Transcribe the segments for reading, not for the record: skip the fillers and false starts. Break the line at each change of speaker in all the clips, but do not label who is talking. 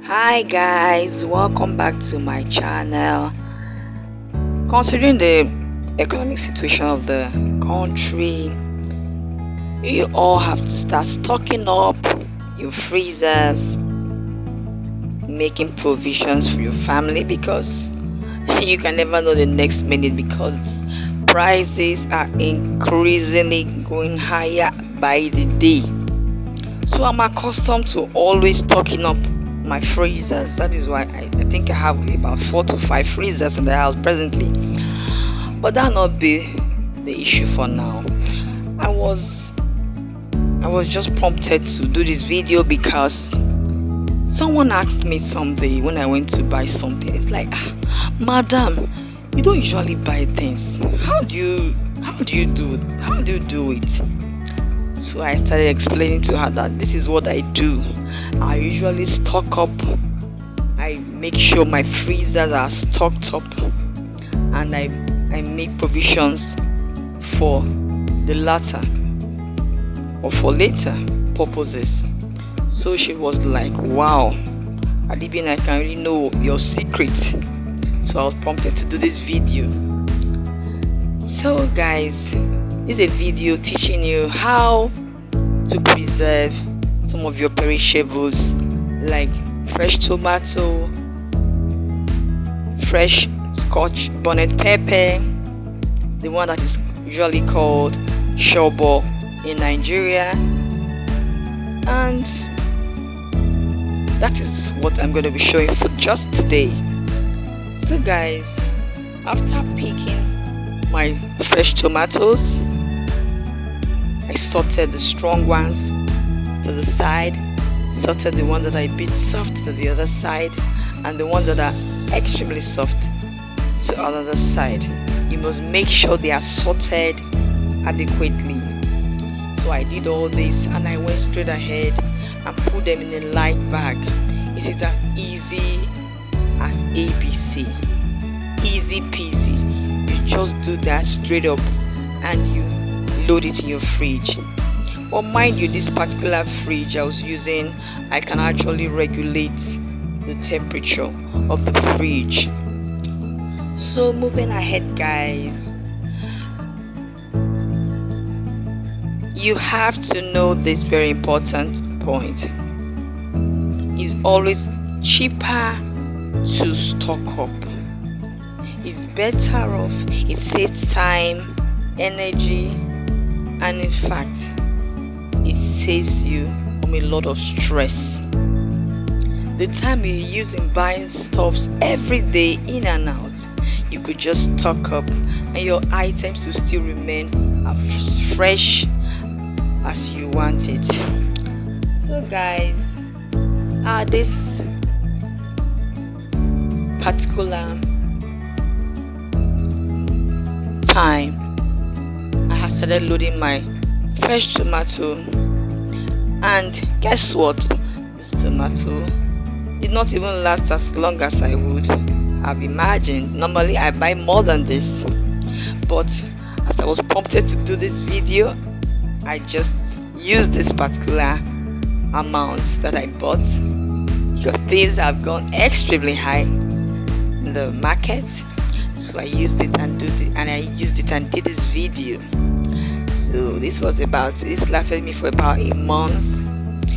Hi guys, welcome back to my channel. Considering the economic situation of the country, you all have to start stocking up your freezers, making provisions for your family because you can never know the next minute because prices are increasingly going higher by the day. So I'm accustomed to always stocking up my freezers. That is why I think I have about 4 to 5 freezers in the house presently. But that not be the issue for now. I was just prompted to do this video because someone asked me someday when I went to buy something. It's like, madam, you don't usually buy things. How do you do it? So I started explaining to her that this is what I do. I usually stock up. I make sure my freezers are stocked up, and I make provisions for the latter or for later purposes. So she was like, wow, Adibin, I can really know your secret. So I was prompted to do this video. So guys, this is a video teaching you how to preserve some of your perishables like fresh tomato, fresh scotch bonnet pepper, the one that is usually called shobo in Nigeria, and that is what I'm going to be showing for just today. So guys, after picking my fresh tomatoes, I sorted the strong ones to the side, sorted the ones that I beat soft to the other side, and the ones that are extremely soft to another side. You must make sure they are sorted adequately. So I did all this and I went straight ahead and put them in a light bag. It is as easy as ABC. Easy peasy. You just do that straight up and you load it in your fridge. But mind you, this particular fridge I was using, I can actually regulate the temperature of the fridge. So moving ahead guys, you have to know this very important point. It's always cheaper to stock up. It's better off, it saves time, energy, and in fact it saves you from a lot of stress. The time you use in buying stuffs every day in and out, you could just stock up and your items will still remain as fresh as you want it. So guys, this particular time I have started loading my fresh tomato, and guess what, this tomato did not even last as long as I would have imagined. Normally I buy more than this, but as I was prompted to do this video, I just used this particular amount that I bought because things have gone extremely high in the market. So I used it and did this video. So this lasted me for about a month,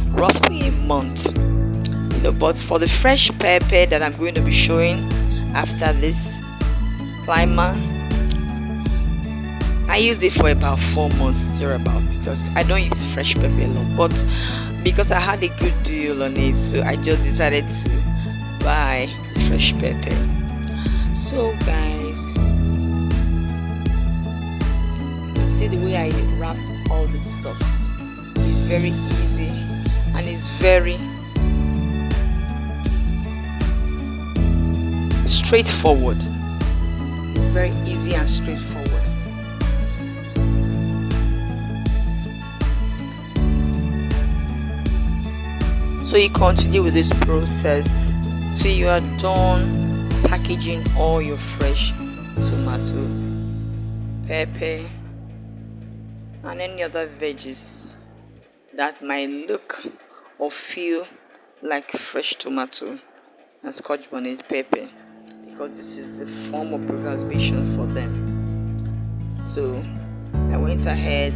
roughly a month. But for the fresh pepper that I'm going to be showing after this climber, I used it for about 4 months thereabout because I don't use fresh pepper a lot, but because I had a good deal on it, so I just decided to buy fresh pepper. So guys, see the way I wrap all the stuff. It's very easy and it's very straightforward. It's very easy and straightforward. So you continue with this process till you are done packaging all your fresh tomato, pepper, and any other veggies that might look or feel like fresh tomato and scotch bonnet pepper, because this is the form of preservation for them. So I went ahead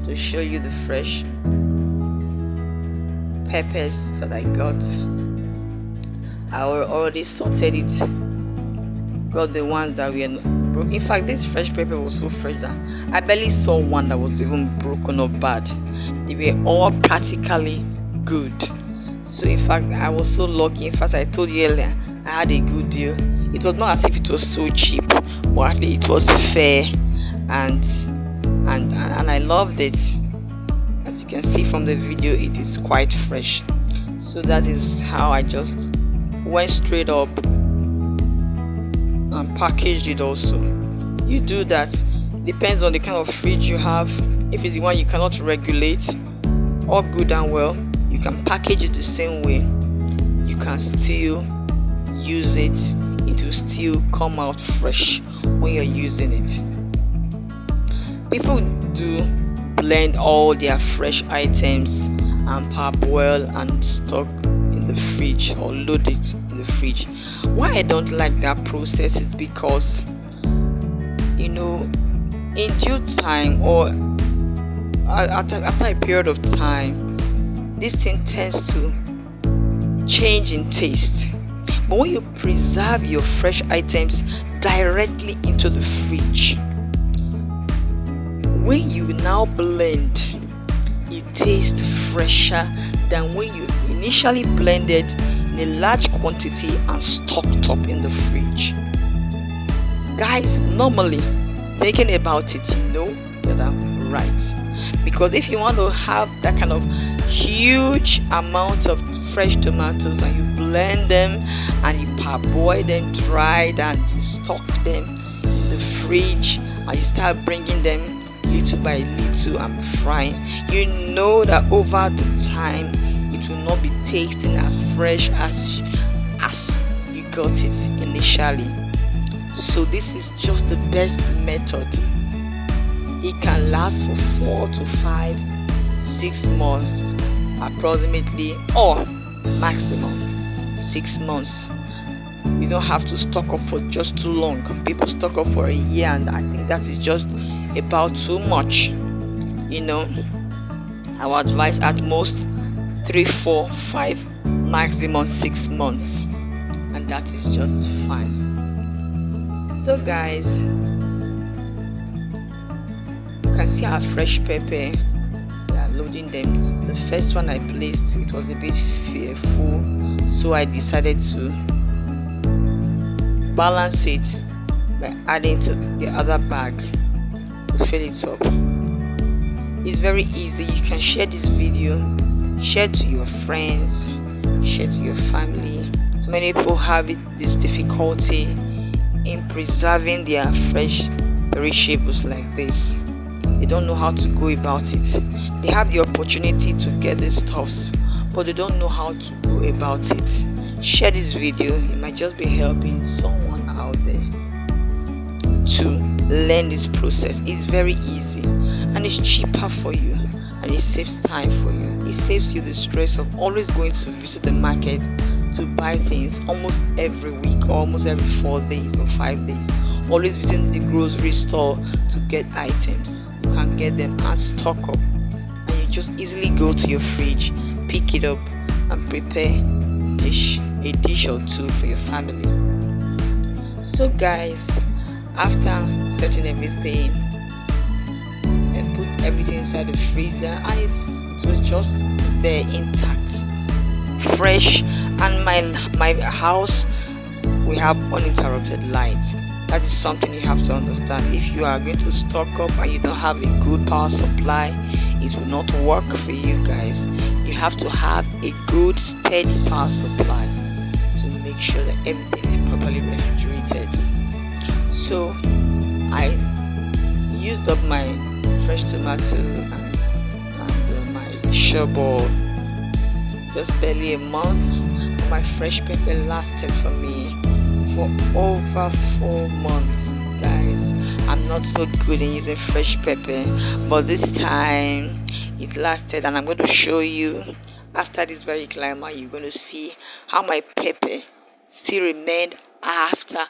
to show you the fresh peppers that I got. I already sorted it, got the ones that were broken. In fact, this fresh pepper was so fresh that I barely saw one that was even broken or bad. They were all practically good. So in fact, I was so lucky. In fact, I told you earlier, I had a good deal. It was not as if it was so cheap, but at least it was fair, and I loved it. As you can see from the video, it is quite fresh. So that is how I just went straight up and packaged it. Also, you do that, depends on the kind of fridge you have. If it's the one you cannot regulate, all good and well, you can package it the same way. You can still use it. It will still come out fresh when you're using it. People do blend all their fresh items and parboil and stock in the fridge, or load it in the fridge. Why I don't like that process is because, in due time, or after a period of time, this thing tends to change in taste. But when you preserve your fresh items directly into the fridge, when you now blend, it tastes fresher than when you initially blended in a large quantity and stocked up in the fridge. Guys, normally, thinking about it, you know that I'm right. Because if you want to have that kind of huge amount of fresh tomatoes and you blend them and you parboil them dried and you stock them in the fridge and you start bringing them little by little and frying, you know that over the time it will not be tasting as fresh as you got it initially. So this is just the best method. It can last for 4 to 5, 6 months approximately, or maximum 6 months. You don't have to stock up for just too long. People stock up for a year, and I think that is just about too much. I would advise at most 3, 4, 5, maximum 6 months, and that is just fine. So guys, you can see our fresh pepper. We are loading them. The first one I placed, it was a bit full, so I decided to balance it by adding to the other bag to fill it up. It's very easy. You can share this video, share to your friends, share to your family. So many people have this difficulty in preserving their fresh perishables like this. They don't know how to go about it. They have the opportunity to get these stuffs, but they don't know how to go about it. Share this video. It might just be helping someone out there to learn this process. It's very easy and it's cheaper for you, and it saves time for you. It saves you the stress of always going to visit the market to buy things almost every week or almost every 4 days or 5 days. Always visiting the grocery store to get items. You can get them and stock up, and you just easily go to your fridge, pick it up and prepare a dish or two for your family. So guys, after setting everything and put everything inside the freezer, and it was just there intact, fresh, and my house, we have uninterrupted light. That is something you have to understand. If you are going to stock up and you don't have a good power supply, it will not work for you guys. You have to have a good steady power supply to make sure that everything is properly refrigerated. So I used up my fresh tomato and my sherbet just barely a month. My fresh pepper lasted for me for over 4 months, guys. I'm not so good in using fresh pepper, but this time it lasted, and I'm going to show you after this very climate, you're going to see how my pepper still remained after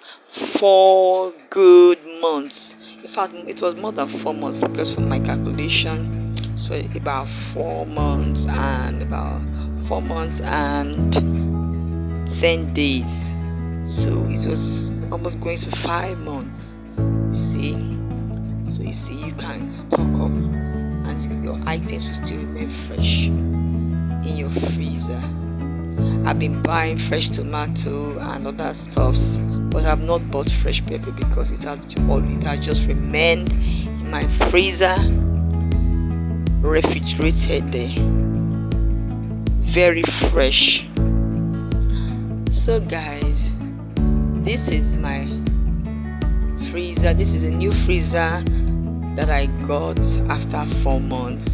4 good months. In fact, it was more than 4 months, because from my calculation, so about 4 months and 10 days. So it was almost going to 5 months. You see, so you see, you can stock up and your items will still remain fresh in your freezer. I've been buying fresh tomato and other stuffs, but I've not bought fresh pepper because it has just remained in my freezer, refrigerated there, very fresh. So guys, this is my freezer. This is a new freezer that I got after 4 months.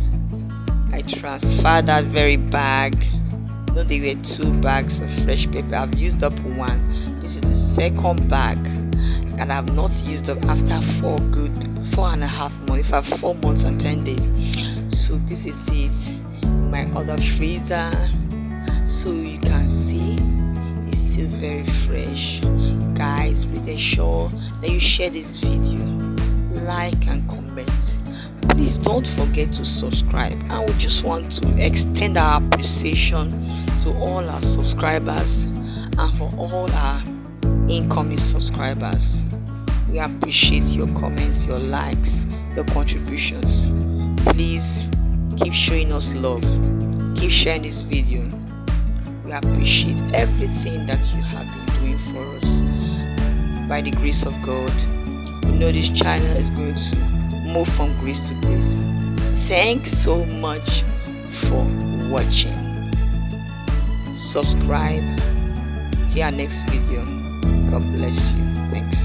I transferred that very bag. No, there were 2 bags of fresh pepper. I've used up 1. This is the second bag that I've not used up after 4.5 months. In fact, 4 months and 10 days. So this is it, my other freezer. So you can see it's still very fresh. Guys, please ensure that you share this video, like and comment. Please don't forget to subscribe, and we just want to extend our appreciation to all our subscribers and for all our incoming subscribers. We appreciate your comments, your likes, your contributions. Please keep showing us love, keep sharing this video. We appreciate everything that you have been doing for us. By the grace of God, we know this channel is going to move from grace to grace. Thanks so much for watching. Subscribe. See our next video. God bless you. Thanks.